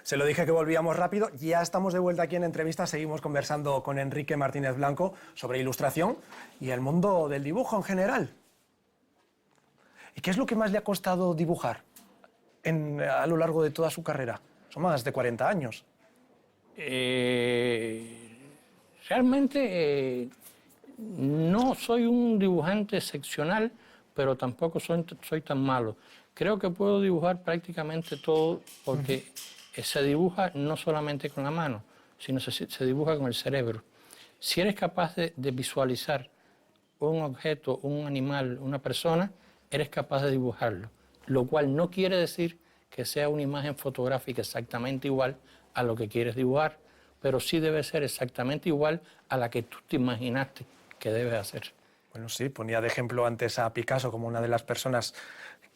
Se lo dije que volvíamos rápido, ya estamos de vuelta aquí en entrevista, seguimos conversando con Enrique Martínez Blanco sobre ilustración y el mundo del dibujo en general. ¿Y qué es lo que más le ha costado dibujar a lo largo de toda su carrera? Son más de 40 años. Realmente no soy un dibujante excepcional, pero tampoco soy tan malo. Creo que puedo dibujar prácticamente todo porque se dibuja no solamente con la mano, sino se dibuja con el cerebro. Si eres capaz de visualizar un objeto, un animal, una persona, eres capaz de dibujarlo, lo cual no quiere decir que sea una imagen fotográfica exactamente igual a lo que quieres dibujar, pero sí debe ser exactamente igual a la que tú te imaginaste que debes hacer. Bueno, sí, ponía de ejemplo antes a Picasso como una de las personas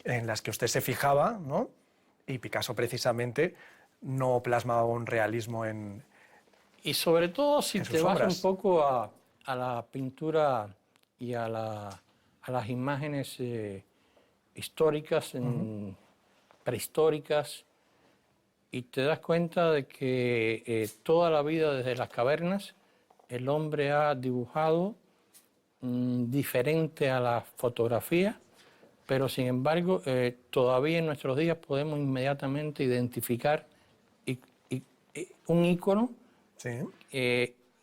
en las que usted se fijaba, ¿no? Y Picasso precisamente no plasmaba un realismo en... Y sobre todo si te vas obras. un poco a la pintura y a las imágenes históricas, prehistóricas, y te das cuenta de que toda la vida desde las cavernas el hombre ha dibujado diferente a la fotografía, pero sin embargo todavía en nuestros días podemos inmediatamente identificar un ícono. Sí.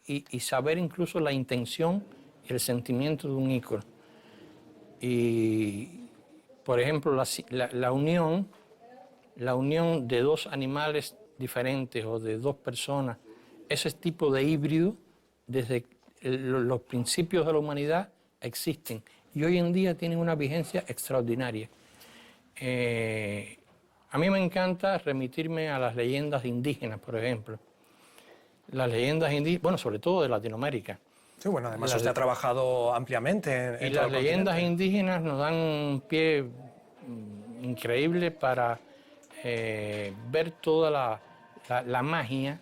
Y saber incluso la intención y el sentimiento de un ícono. Y, por ejemplo, la unión de dos animales diferentes o de dos personas, ese tipo de híbrido, desde los principios de la humanidad existen y hoy en día tienen una vigencia extraordinaria. A mí me encanta remitirme a las leyendas indígenas, por ejemplo. Las leyendas indígenas, bueno, sobre todo de Latinoamérica. Sí, bueno, además usted ha trabajado ampliamente en y todo las el leyendas continente. indígenas nos dan un pie increíble para ver toda la magia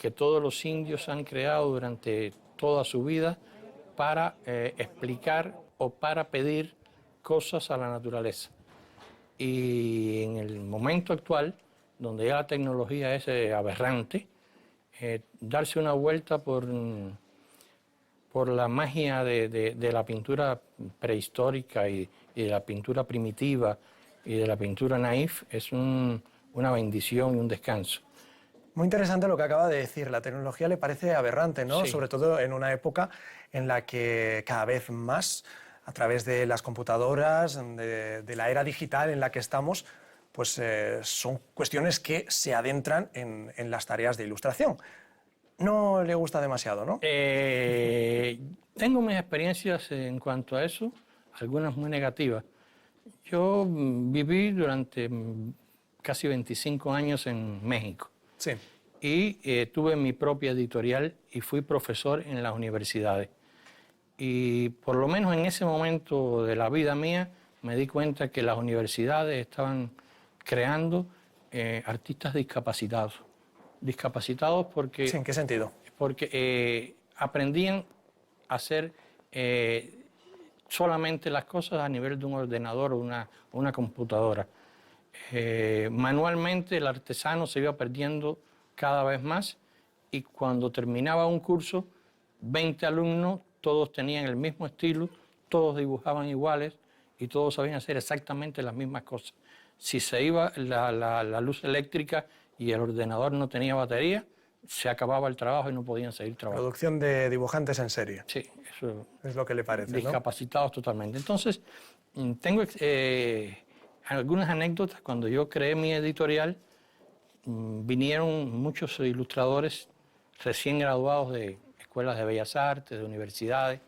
que todos los indios han creado durante toda su vida para explicar o para pedir cosas a la naturaleza. Y en el momento actual, donde ya la tecnología es aberrante, darse una vuelta por la magia de la pintura prehistórica y de la pintura primitiva y de la pintura naif es una bendición y un descanso. Muy interesante lo que acaba de decir. La tecnología le parece aberrante, ¿no? Sí. Sobre todo en una época en la que cada vez más, a través de las computadoras, de la era digital en la que estamos, pues son cuestiones que se adentran en las tareas de ilustración. No le gusta demasiado, ¿no? Tengo mis experiencias en cuanto a eso, algunas muy negativas. Yo viví durante casi 25 años en México. Sí. Y tuve mi propia editorial y fui profesor en las universidades. Y por lo menos en ese momento de la vida mía me di cuenta que las universidades estaban creando artistas discapacitados. Discapacitados porque... Sí, ¿en qué sentido? Porque aprendían a hacer solamente las cosas a nivel de un ordenador o una computadora. Manualmente el artesano se iba perdiendo cada vez más y cuando terminaba un curso, 20 alumnos, todos tenían el mismo estilo, todos dibujaban iguales y todos sabían hacer exactamente las mismas cosas. Si se iba la luz eléctrica y el ordenador no tenía batería, se acababa el trabajo y no podían seguir trabajando. Producción de dibujantes en serie. Sí, eso es lo que le parece, ¿no? Discapacitados totalmente. Entonces, tengo algunas anécdotas. Cuando yo creé mi editorial, vinieron muchos ilustradores recién graduados de escuelas de bellas artes, de universidades,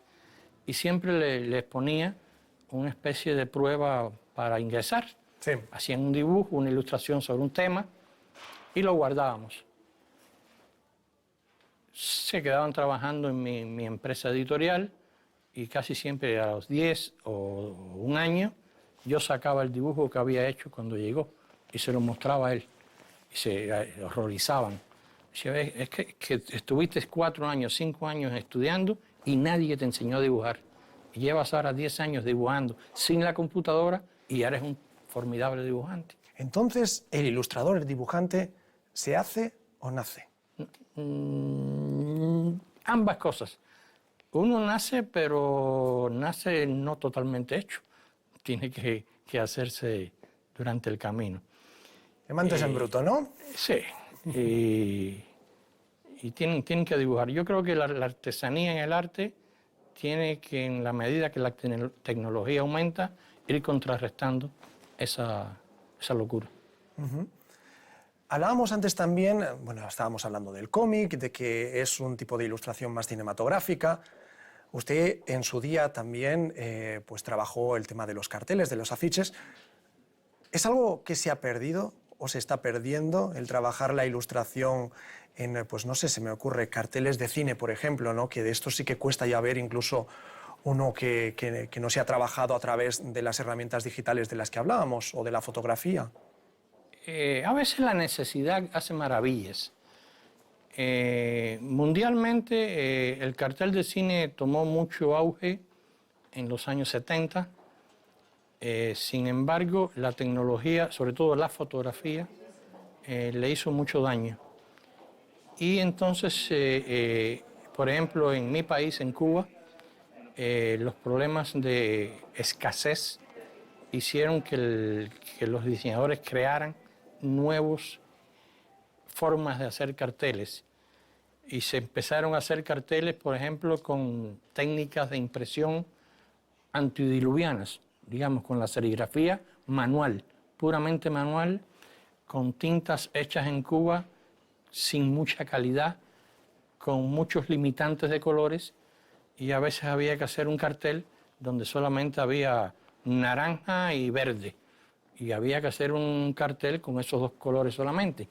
y siempre les ponía una especie de prueba para ingresar. Sí. Hacían un dibujo, una ilustración sobre un tema y lo guardábamos. Se quedaban trabajando en mi empresa editorial y casi siempre a los 10 o un año yo sacaba el dibujo que había hecho cuando llegó y se lo mostraba a él y se horrorizaban. Decía, es que estuviste 4 años, 5 años estudiando y nadie te enseñó a dibujar. Y llevas ahora 10 años dibujando sin la computadora y eres un formidable dibujante. Entonces, el ilustrador, el dibujante, ¿Se hace o nace? Ambas cosas. Uno nace, pero nace no totalmente hecho. Tiene que hacerse durante el camino. Diamantes en bruto, ¿no? Sí. Y tienen que dibujar. Yo creo que la artesanía en el arte tiene que, en la medida que la tecnología aumenta, ir contrarrestando esa locura. Hablábamos antes también, bueno, estábamos hablando del cómic, de que es un tipo de ilustración más cinematográfica. Usted en su día también pues trabajó el tema de los carteles, de los afiches. ¿Es algo que se ha perdido o se está perdiendo el trabajar la ilustración en, pues no sé, se me ocurre, carteles de cine, por ejemplo, ¿no? Que de esto sí que cuesta ya ver incluso uno que no se ha trabajado a través de las herramientas digitales de las que hablábamos o de la fotografía? A veces la necesidad hace maravillas. Mundialmente, el cartel de cine tomó mucho auge en los años 70. Sin embargo, la tecnología, sobre todo la fotografía, le hizo mucho daño. Y entonces, por ejemplo, en mi país, en Cuba, los problemas de escasez hicieron que los diseñadores crearan nuevas formas de hacer carteles. Y se empezaron a hacer carteles, por ejemplo, con técnicas de impresión antidiluvianas, digamos, con la serigrafía manual, puramente manual, con tintas hechas en Cuba, sin mucha calidad, con muchos limitantes de colores, y a veces había que hacer un cartel donde solamente había naranja y verde, y había que hacer un cartel con esos dos colores solamente.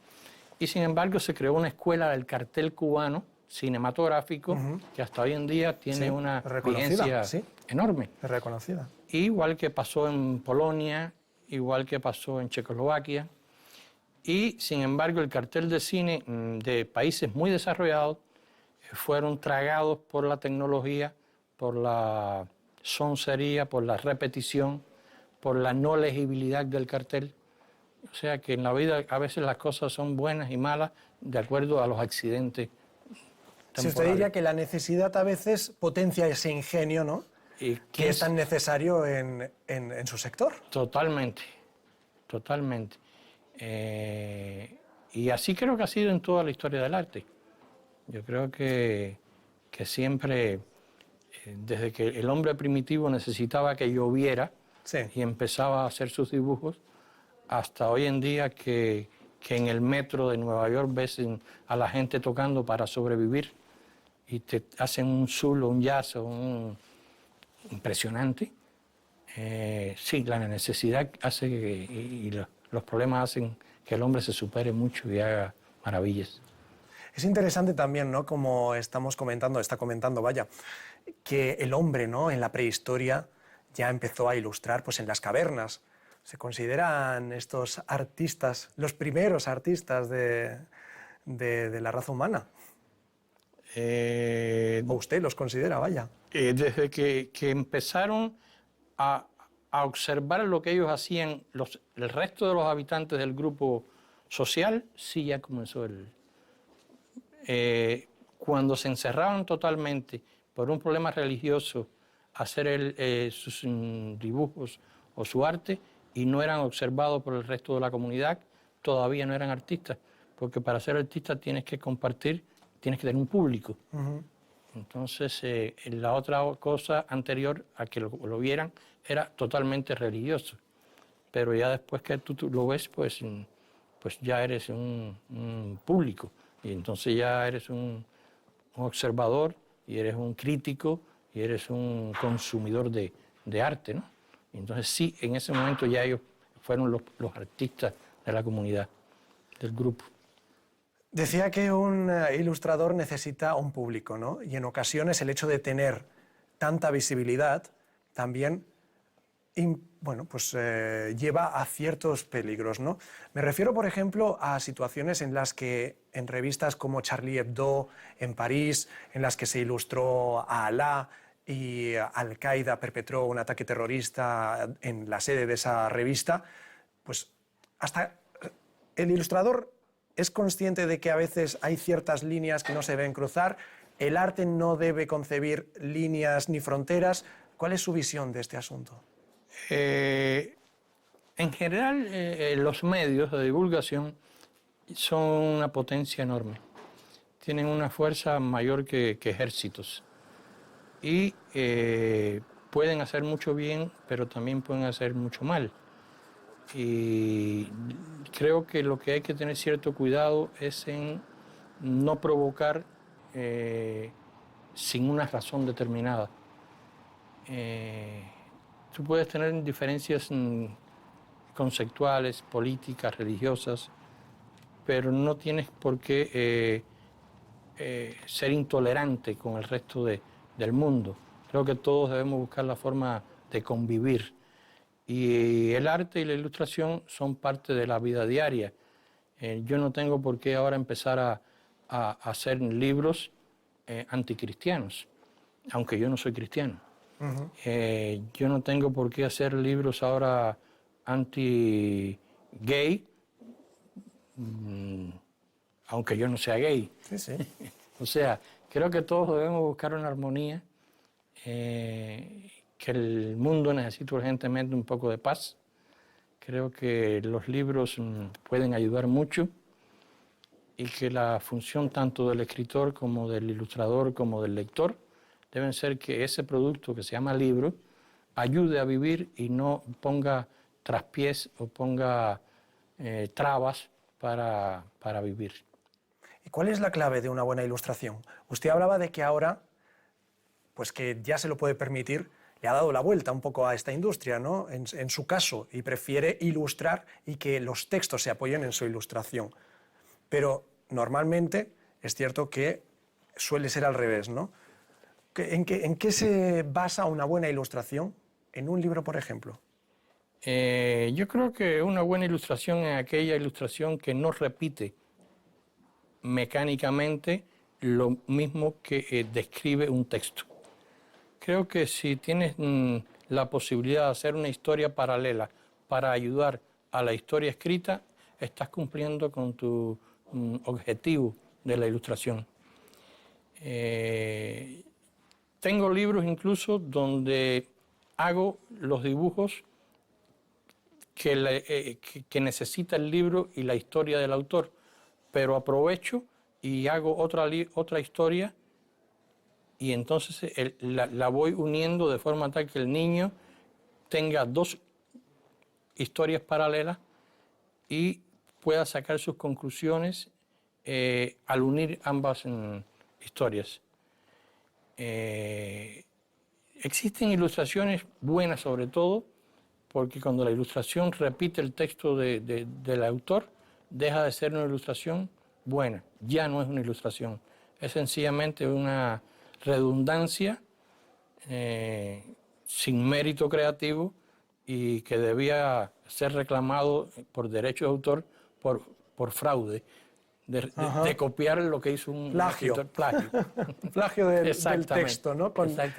Y sin embargo se creó una escuela del cartel cubano cinematográfico que hasta hoy en día tiene Sí, una reconocida, vigencia sí. enorme. Es reconocida. Igual que pasó en Polonia, igual que pasó en Checoslovaquia. Y sin embargo el cartel de cine de países muy desarrollados fueron tragados por la tecnología, por la soncería, por la repetición, por la no legibilidad del cartel. O sea que en la vida a veces las cosas son buenas y malas de acuerdo a los accidentes Si usted temporales. diría que la necesidad a veces potencia ese ingenio, ¿no? Y Que es tan necesario en su sector. Totalmente, totalmente. Y así creo que ha sido en toda la historia del arte. Yo creo que siempre, desde que el hombre primitivo necesitaba que lloviera Sí. y empezaba a hacer sus dibujos, hasta hoy en día que en el metro de Nueva York ves a la gente tocando para sobrevivir y te hacen un zulo, un jazz, impresionante. Sí, la necesidad hace y los problemas hacen que el hombre se supere mucho y haga maravillas. Es interesante también, ¿no? Como estamos comentando, está comentando, vaya, que el hombre, ¿no? En la prehistoria ya empezó a ilustrar, pues en las cavernas. Se consideran estos artistas los primeros artistas de la raza humana. O usted los considera, vaya. Desde que empezaron a observar lo que ellos hacían, el resto de los habitantes del grupo social, sí ya comenzó cuando se encerraban totalmente por un problema religioso a hacer sus dibujos o su arte y no eran observados por el resto de la comunidad, todavía no eran artistas, porque para ser artista tienes que compartir, tienes que tener un público. Entonces, la otra cosa anterior a que lo vieran era totalmente religioso. Pero ya después que tú lo ves, pues ya eres un público. Y entonces ya eres un observador, y eres un crítico, y eres un consumidor de arte, ¿no? Y entonces sí, en ese momento ya ellos fueron los artistas de la comunidad, del grupo. Decía que un ilustrador necesita un público, ¿no? Y en ocasiones el hecho de tener tanta visibilidad también bueno, pues, lleva a ciertos peligros, ¿no? Me refiero, por ejemplo, a situaciones en las que en revistas como Charlie Hebdo, en París, en las que se ilustró a Alá y Al-Qaeda perpetró un ataque terrorista en la sede de esa revista, pues hasta el ilustrador ¿Es consciente de que a veces hay ciertas líneas que no se deben cruzar? ¿El arte no debe concebir líneas ni fronteras? ¿Cuál es su visión de este asunto? En general, los medios de divulgación son una potencia enorme. Tienen una fuerza mayor que ejércitos. Y pueden hacer mucho bien, pero también pueden hacer mucho mal. Y creo que lo que hay que tener cierto cuidado es en no provocar sin una razón determinada. Tú puedes tener diferencias conceptuales, políticas, religiosas, pero no tienes por qué ser intolerante con el resto del mundo. Creo que todos debemos buscar la forma de convivir. Y el arte y la ilustración son parte de la vida diaria. Yo no tengo por qué ahora empezar a hacer libros anticristianos, aunque yo no soy cristiano. Yo no tengo por qué hacer libros ahora anti-gay, aunque yo no sea gay. Sí, sí. O sea, creo que todos debemos buscar una armonía, que el mundo necesita urgentemente un poco de paz. Creo que los libros pueden ayudar mucho y que la función tanto del escritor como del ilustrador como del lector deben ser que ese producto que se llama libro ayude a vivir y no ponga traspiés o ponga trabas para vivir. ¿Y cuál es la clave de una buena ilustración? Usted hablaba de que ahora, pues que ya se lo puede permitir, le ha dado la vuelta un poco a esta industria, ¿no? En su caso, y prefiere ilustrar y que los textos se apoyen en su ilustración. Pero normalmente es cierto que suele ser al revés, ¿no? ¿En qué se basa una buena ilustración? En un libro, por ejemplo. Yo creo que una buena ilustración es aquella ilustración que no repite mecánicamente lo mismo que describe un texto. Creo que si tienes la posibilidad de hacer una historia paralela para ayudar a la historia escrita, estás cumpliendo con tu objetivo de la ilustración. Tengo libros incluso donde hago los dibujos que necesita el libro y la historia del autor, pero aprovecho y hago otra historia y entonces la voy uniendo de forma tal que el niño tenga dos historias paralelas y pueda sacar sus conclusiones al unir ambas historias. Existen ilustraciones buenas sobre todo, porque cuando la ilustración repite el texto del autor, deja de ser una ilustración buena, ya no es una ilustración, es sencillamente una redundancia sin mérito creativo y que debía ser reclamado por derecho de autor por fraude, de copiar lo que hizo un escritor. Plagio. Plagio del texto, ¿no?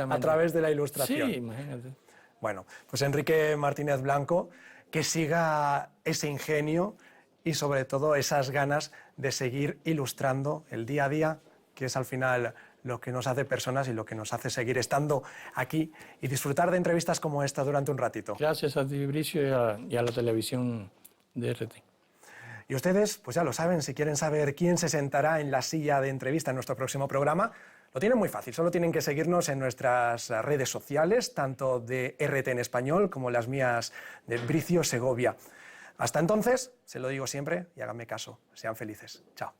A través de la ilustración. Sí, imagínate. Bueno, pues Enrique Martínez Blanco, que siga ese ingenio y sobre todo esas ganas de seguir ilustrando el día a día, que es al final lo que nos hace personas y lo que nos hace seguir estando aquí y disfrutar de entrevistas como esta durante un ratito. Gracias a ti, Bricio, y a la televisión de RT. Y ustedes, pues ya lo saben, si quieren saber quién se sentará en la silla de entrevista en nuestro próximo programa, lo tienen muy fácil, solo tienen que seguirnos en nuestras redes sociales, tanto de RT en español como las mías de Bricio Segovia. Hasta entonces, se lo digo siempre y háganme caso, sean felices. Chao.